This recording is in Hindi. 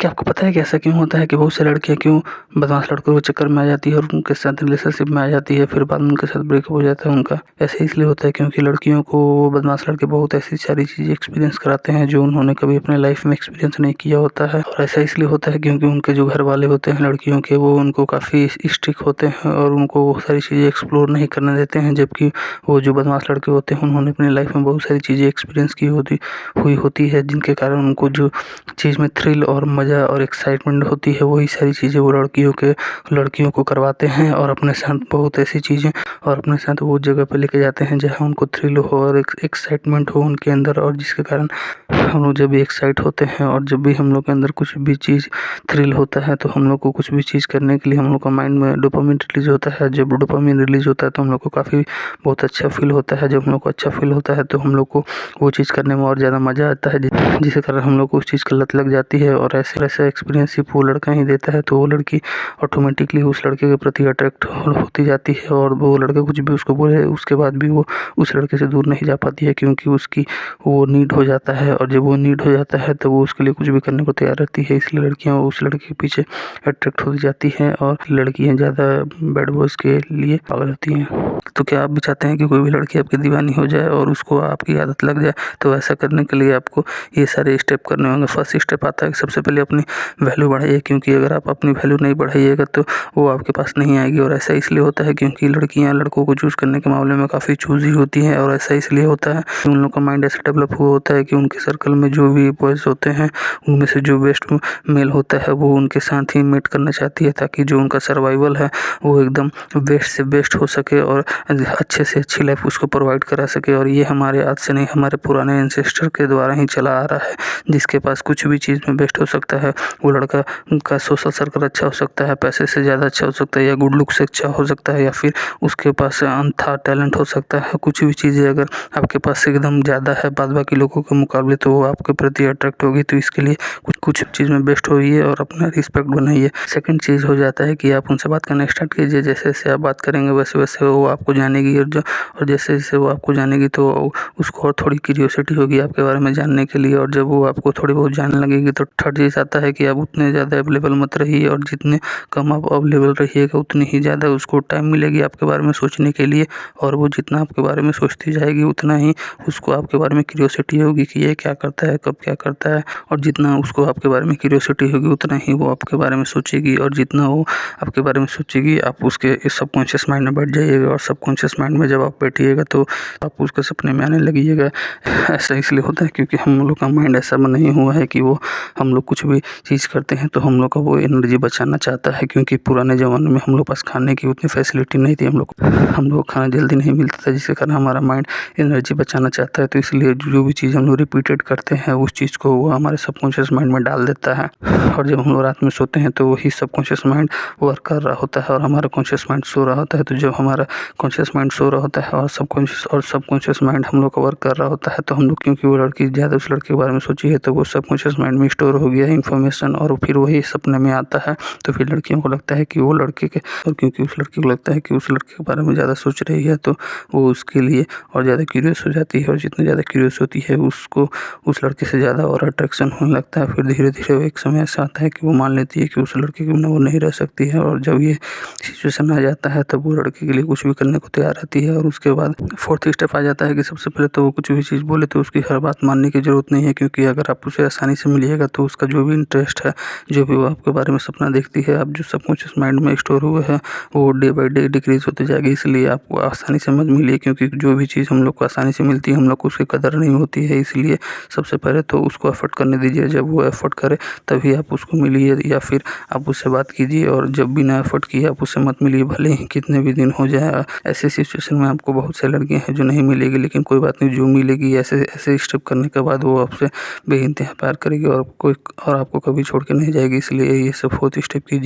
क्या आपको पता है कि ऐसा क्यों होता है कि बहुत सी लड़कियाँ क्यों बदमाश लड़कों के चक्कर में आ जाती है और उनके साथ रिलेशनशिप में आ जाती है, फिर बाद में उनके साथ ब्रेकअप हो जाता है उनका? ऐसा इसलिए होता है क्योंकि लड़कियों को वो बदमाश लड़के बहुत ऐसी सारी चीज़ें एक्सपीरियंस कराते हैं जो उन्होंने कभी अपने लाइफ में एक्सपीरियंस नहीं किया होता है। और ऐसा इसलिए होता है क्योंकि उनके जो घर वाले होते हैं लड़कियों के, वो उनको काफ़ी स्ट्रिक्ट होते हैं और उनको वो सारी चीज़ें एक्सप्लोर नहीं करने देते हैं, जबकि वो जो बदमाश लड़के होते हैं उन्होंने अपनी लाइफ में बहुत सारी चीज़ें एक्सपीरियंस की हुई होती है, जिनके कारण उनको जो चीज़ में थ्रिल और मज़ा और एक्साइटमेंट होती है, वही सारी चीज़ें वो लड़कियों को करवाते हैं और अपने साथ बहुत ऐसी चीज़ें और अपने साथ वो जगह पे लेके जाते हैं जहाँ उनको थ्रिल हो और एक्साइटमेंट हो उनके अंदर, और जिसके कारण हम लोग जब भी एक्साइट होते हैं और जब भी हम लोग के अंदर कुछ भी चीज़ थ्रिल होता है तो हम लोग को कुछ भी चीज़ करने के लिए हम लोग का माइंड में डोपामिन रिलीज़ होता है। जब डोपामिन रिलीज़ होता है तो हम लोग को काफ़ी बहुत अच्छा फ़ील होता है। जब हम लोग को अच्छा फ़ील होता है तो हम लोग को वो चीज़ करने में और ज़्यादा मज़ा आता है, जिसके कारण हम लोग को उस चीज़ की लत लग जाती है। और ऐसा एक्सपीरियंस सिर्फ वो लड़का ही देता है, तो वो लड़की ऑटोमेटिकली उस लड़के के प्रति अट्रैक्ट होती जाती है और वो लड़का कुछ भी उसको बोले उसके बाद भी वो उस लड़के से दूर नहीं जा पाती है, क्योंकि उसकी वो नीड हो जाता है। और जब वो नीड हो जाता है तो वो उसके लिए कुछ भी करने को तैयार रहती है। इसलिए लड़कियां उस लड़के के पीछे अट्रैक्ट हो जाती हैं और लड़कियां ज़्यादा बैड बॉयज़ के लिए पागल होती हैं। तो क्या आप भी चाहते हैं कि कोई भी लड़की आपकी दीवानी हो जाए और उसको आपकी आदत लग जाए? तो ऐसा करने के लिए आपको ये सारे स्टेप करने होंगे। फर्स्ट स्टेप आता है कि सबसे पहले अपनी वैल्यू बढ़ाइए, क्योंकि अगर आप अपनी वैल्यू नहीं बढ़ाइएगा तो वो आपके पास नहीं आएगी। और ऐसा इसलिए होता है क्योंकि लड़कियां लड़कों को चूज़ करने के मामले में काफ़ी चूज़ी होती हैं, और ऐसा इसलिए होता है कि उन लोग का माइंड ऐसा डेवलप हुआ होता है कि उनके सर्कल में जो भी बॉयज़ होते हैं उनमें से जो बेस्ट मेल होता है वो उनके साथ ही मेट करना चाहती है, ताकि जो उनका सर्वाइवल है वो एकदम बेस्ट से बेस्ट हो सके और अच्छे से अच्छी लाइफ उसको प्रोवाइड करा सके। और ये हमारे आज से नहीं, हमारे पुराने एंसेस्टर के द्वारा ही चला आ रहा है। जिसके पास कुछ भी चीज़ में बेस्ट हो सकता है, वो लड़का का सोशल सर्कल अच्छा हो सकता है, पैसे से ज़्यादा अच्छा हो सकता है, या गुड लुक से अच्छा हो सकता है, या फिर उसके पास अनथा टैलेंट हो सकता है। कुछ भी चीज़ें अगर आपके पास एकदम ज़्यादा है बाद बाकी लोगों के मुकाबले, तो वो आपके प्रति अट्रैक्ट होगी। तो इसके लिए कुछ चीज़ में बेस्ट होइए और अपना रिस्पेक्ट बनाइए। सेकंड चीज़ हो जाता है कि आप उनसे बात करना स्टार्ट कीजिए। जैसे जैसे आप बात करेंगे वैसे वैसे वो आपको जानेगी, और जैसे जैसे वो आपको जानेगी तो उसको और थोड़ी क्यूरियोसिटी होगी आपके बारे में जानने के लिए। और जब वो आपको थोड़ी बहुत जानने लगेगी तो थर्ड चीज़ आता है कि आप उतने ज़्यादा अवेलेबल मत रहिए, और जितने कम आप अवेलेबल रहिएगा उतनी ही ज़्यादा उसको टाइम मिलेगी आपके बारे में सोचने के लिए। और वो जितना आपके बारे में सोचती जाएगी उतना ही उसको आपके बारे में क्यूरियोसिटी होगी कि ये क्या करता है, कब क्या करता है। और जितना उसको आपके बारे में क्यूरियोसिटी होगी उतना ही वो आपके बारे में सोचेगी, और जितना वो आपके बारे में सोचेगी आप उसके सबकॉन्शियस माइंड में बैठ जाइएगा। और सबकॉन्शियस माइंड में जब आप बैठिएगा तो आप उसके सपने में आने लगिएगा। ऐसा इसलिए होता है क्योंकि हम लोग का माइंड ऐसा नहीं हुआ है कि वो हम लोग कुछ भी चीज़ करते हैं तो हम लोग का वो एनर्जी बचाना चाहता है, क्योंकि पुराने ज़माने में हम लोग पास खाने की उतनी फैसिलिटी नहीं थी, हम लोग खाना जल्दी नहीं मिलता था, जिसके कारण हमारा माइंड एनर्जी बचाना चाहता है। तो इसलिए जो भी चीज़ हम लोग रिपीटेड करते हैं उस चीज़ को वो हमारे सबकॉन्शियस माइंड में डाल देता है। और जब हम लोग रात में सोते हैं तो वही सबकॉन्शियस माइंड वर्क कर रहा होता है और हमारा कॉन्शियस माइंड सो रहा होता है। तो जब हमारा कॉन्शियस माइंड सो रहा होता है और सबकॉन्शियस माइंड हम लोग का वर्क कर रहा होता है, तो हम लोग क्योंकि वो लड़की ज़्यादा उस लड़के के बारे में सोची है तो वो सबकॉन्शियस माइंड में स्टोर हो गया है इन्फॉर्मेशन, और फिर वही सपने में आता है। तो फिर लड़कियों को लगता है कि वो लड़के के, और क्योंकि उस लड़की को लगता है कि उस लड़के के बारे में ज़्यादा सोच रही है तो वो उसके लिए और ज़्यादा क्यूरियस हो जाती है, और जितनी ज़्यादा क्यूरियस होती है उसको उस लड़के से ज़्यादा और अट्रैक्शन होने लगता है। फिर धीरे धीरे वो एक समय ऐसा आता है कि वो मान लेती है कि उस लड़के के बिना वो नहीं रह सकती है, और जब ये सिचुएशन आ जाता है तब वो लड़के के लिए कुछ भी करने को तैयार रहती है। और उसके बाद फोर्थ स्टेप आ जाता है कि सबसे पहले तो वो कुछ भी चीज़ बोले तो उसकी हर बात मानने की ज़रूरत नहीं है, क्योंकि अगर आप उसे आसानी से मिलिएगा तो उसका जो भी इंटरेस्ट है, जो भी वो आपके बारे में सपना देखती है, आप जो सबकॉन्शियस माइंड में स्टोर हुए हैं वो डे बाई डे डिक्रीज होती जाएगी। इसलिए आपको आसानी से मत मिलिए, क्योंकि जो भी चीज़ हम लोग को आसानी से मिलती है हम लोग को उसकी कदर नहीं होती है। इसलिए सबसे पहले तो उसको एफर्ट करने दीजिए, जब वो एफर्ट करे तभी आप उसको मिलिए, या फिर आप उससे बात कीजिए। और जब बिना एफर्ट किए आप उससे मत मिलिए, भले ही कितने भी दिन हो जाए। ऐसे सिचुएशन में आपको बहुत से लड़कियां हैं जो नहीं मिलेगी, लेकिन कोई बात नहीं, जो मिलेगी ऐसे ऐसे स्टेप करने के बाद वो आपसे बेइंतहा प्यार करेगी और आपको कभी छोड़ के नहीं जाएगी। इसलिए ये सब फोर्थ स्टेप कीजिए।